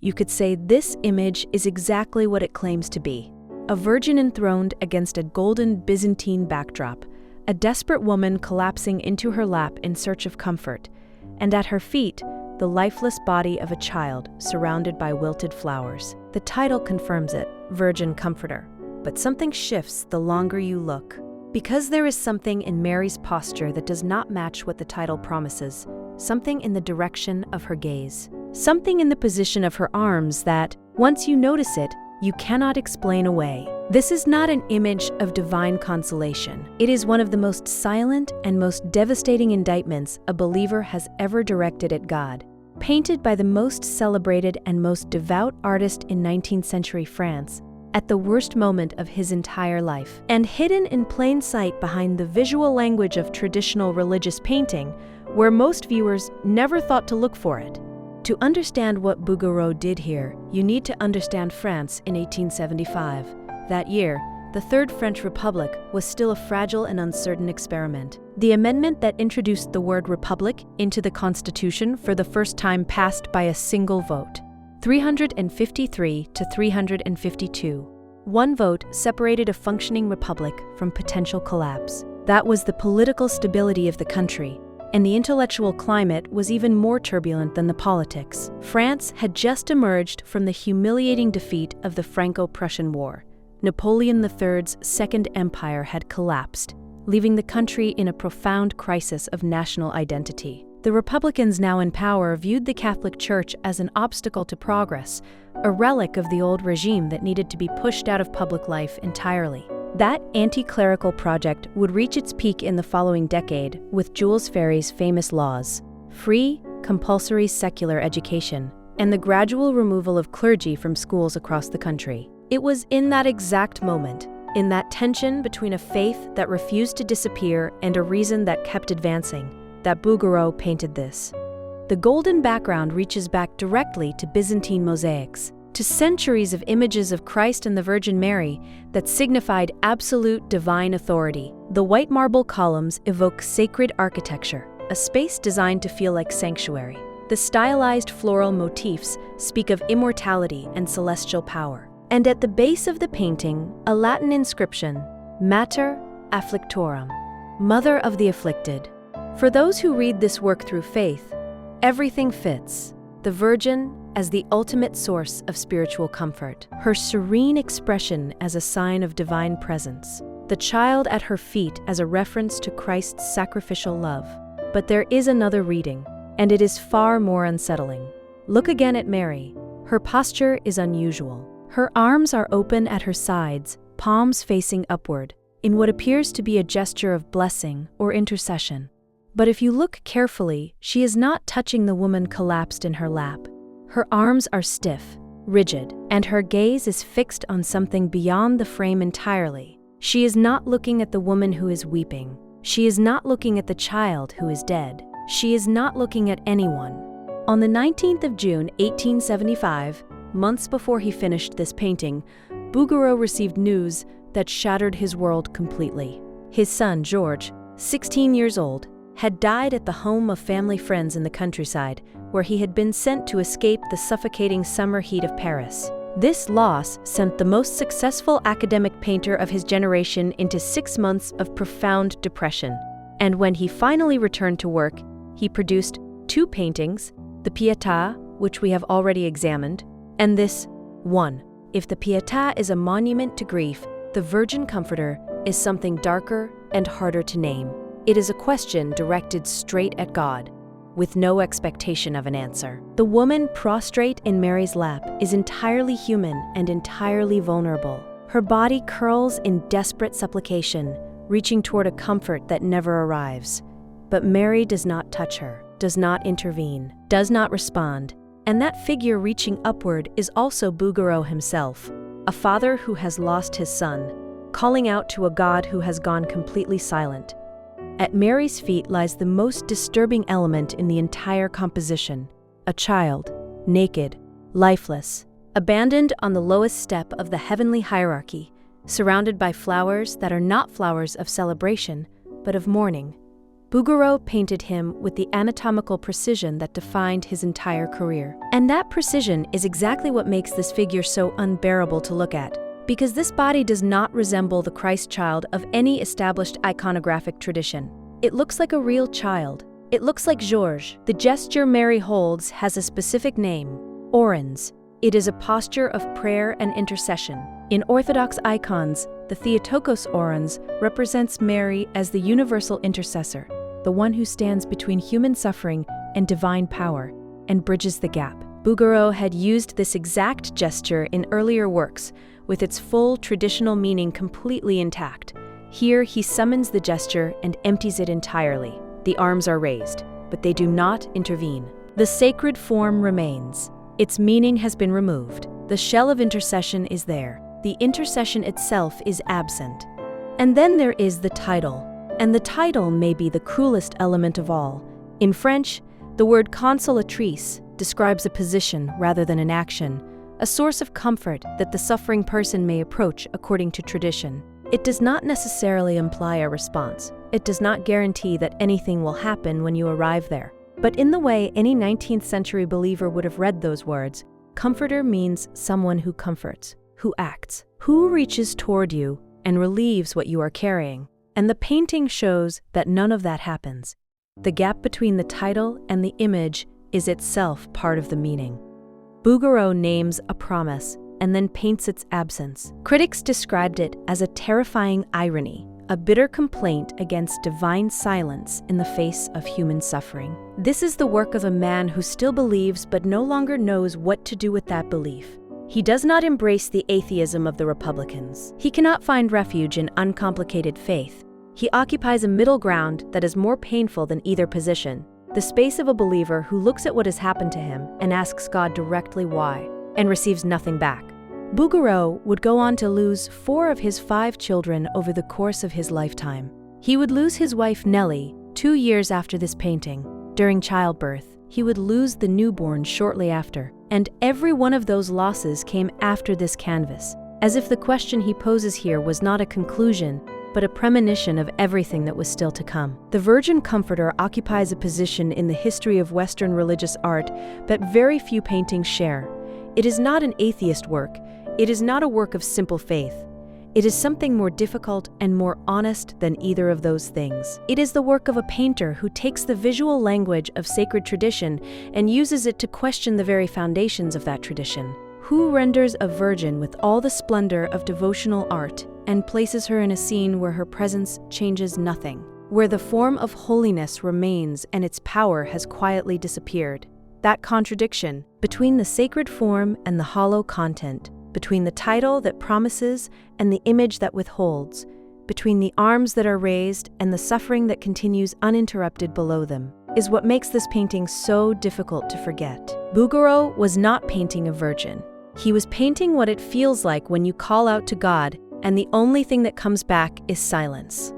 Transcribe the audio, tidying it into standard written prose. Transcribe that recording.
you could say this image is exactly what it claims to be. A virgin enthroned against a golden Byzantine backdrop, a desperate woman collapsing into her lap in search of comfort, and at her feet, the lifeless body of a child surrounded by wilted flowers. The title confirms it, Virgin Comforter. But something shifts the longer you look. Because there is something in Mary's posture that does not match what the title promises, something in the direction of her gaze, something in the position of her arms that, once you notice it, you cannot explain away. This is not an image of divine consolation. It is one of the most silent and most devastating indictments a believer has ever directed at God. Painted by the most celebrated and most devout artist in 19th century France, at the worst moment of his entire life, and hidden in plain sight behind the visual language of traditional religious painting, where most viewers never thought to look for it. To understand what Bouguereau did here, you need to understand France in 1875. That year, the Third French Republic was still a fragile and uncertain experiment. The amendment that introduced the word republic into the Constitution for the first time passed by a single vote, 353 to 352. One vote separated a functioning republic from potential collapse. That was the political stability of the country, and the intellectual climate was even more turbulent than the politics. France had just emerged from the humiliating defeat of the Franco-Prussian War. Napoleon III's Second Empire had collapsed, leaving the country in a profound crisis of national identity. The Republicans now in power viewed the Catholic Church as an obstacle to progress, a relic of the old regime that needed to be pushed out of public life entirely. That anti-clerical project would reach its peak in the following decade with Jules Ferry's famous laws: free, compulsory secular education, and the gradual removal of clergy from schools across the country. It was in that exact moment, in that tension between a faith that refused to disappear and a reason that kept advancing, that Bouguereau painted this. The golden background reaches back directly to Byzantine mosaics, to centuries of images of Christ and the Virgin Mary that signified absolute divine authority. The white marble columns evoke sacred architecture, a space designed to feel like sanctuary. The stylized floral motifs speak of immortality and celestial power. And at the base of the painting, a Latin inscription, Mater Afflictorum, Mother of the Afflicted. For those who read this work through faith, everything fits. The Virgin as the ultimate source of spiritual comfort, her serene expression as a sign of divine presence, the child at her feet as a reference to Christ's sacrificial love. But there is another reading, and it is far more unsettling. Look again at Mary. Her posture is unusual. Her arms are open at her sides, palms facing upward, in what appears to be a gesture of blessing or intercession. But if you look carefully, she is not touching the woman collapsed in her lap. Her arms are stiff, rigid, and her gaze is fixed on something beyond the frame entirely. She is not looking at the woman who is weeping. She is not looking at the child who is dead. She is not looking at anyone. On the 19th of June, 1875, months before he finished this painting, Bouguereau received news that shattered his world completely. His son, George, 16 years old, had died at the home of family friends in the countryside, where he had been sent to escape the suffocating summer heat of Paris. This loss sent the most successful academic painter of his generation into 6 months of profound depression. And when he finally returned to work, he produced 2 paintings, the Pietà, which we have already examined, and this one. If the Pietà is a monument to grief, the Virgin Comforter is something darker and harder to name. It is a question directed straight at God, with no expectation of an answer. The woman prostrate in Mary's lap is entirely human and entirely vulnerable. Her body curls in desperate supplication, reaching toward a comfort that never arrives. But Mary does not touch her, does not intervene, does not respond. And that figure reaching upward is also Bouguereau himself, a father who has lost his son, calling out to a God who has gone completely silent. At Mary's feet lies the most disturbing element in the entire composition, a child, naked, lifeless, abandoned on the lowest step of the heavenly hierarchy, surrounded by flowers that are not flowers of celebration, but of mourning. Bouguereau painted him with the anatomical precision that defined his entire career. And that precision is exactly what makes this figure so unbearable to look at, because this body does not resemble the Christ child of any established iconographic tradition. It looks like a real child. It looks like Georges. The gesture Mary holds has a specific name: orans. It is a posture of prayer and intercession. In Orthodox icons, the Theotokos orans represents Mary as the universal intercessor, the one who stands between human suffering and divine power, and bridges the gap. Bouguereau had used this exact gesture in earlier works, with its full traditional meaning completely intact. Here he summons the gesture and empties it entirely. The arms are raised, but they do not intervene. The sacred form remains. Its meaning has been removed. The shell of intercession is there. The intercession itself is absent. And then there is the title. And the title may be the cruelest element of all. In French, the word consolatrice describes a position rather than an action, a source of comfort that the suffering person may approach according to tradition. It does not necessarily imply a response. It does not guarantee that anything will happen when you arrive there. But in the way any 19th century believer would have read those words, comforter means someone who comforts, who acts, who reaches toward you and relieves what you are carrying. And the painting shows that none of that happens. The gap between the title and the image is itself part of the meaning. Bouguereau names a promise and then paints its absence. Critics described it as a terrifying irony, a bitter complaint against divine silence in the face of human suffering. This is the work of a man who still believes but no longer knows what to do with that belief. He does not embrace the atheism of the Republicans. He cannot find refuge in uncomplicated faith. He occupies a middle ground that is more painful than either position, the space of a believer who looks at what has happened to him and asks God directly why, and receives nothing back. Bouguereau would go on to lose 4 of his 5 children over the course of his lifetime. He would lose his wife Nellie 2 years after this painting. During childbirth, he would lose the newborn shortly after, and every one of those losses came after this canvas, as if the question he poses here was not a conclusion, but a premonition of everything that was still to come. The Virgin Comforter occupies a position in the history of Western religious art that very few paintings share. It is not an atheist work. It is not a work of simple faith. It is something more difficult and more honest than either of those things. It is the work of a painter who takes the visual language of sacred tradition and uses it to question the very foundations of that tradition. Who renders a virgin with all the splendor of devotional art and places her in a scene where her presence changes nothing, where the form of holiness remains and its power has quietly disappeared. That contradiction between the sacred form and the hollow content, between the title that promises and the image that withholds, between the arms that are raised and the suffering that continues uninterrupted below them, is what makes this painting so difficult to forget. Bouguereau was not painting a virgin. He was painting what it feels like when you call out to God and the only thing that comes back is silence.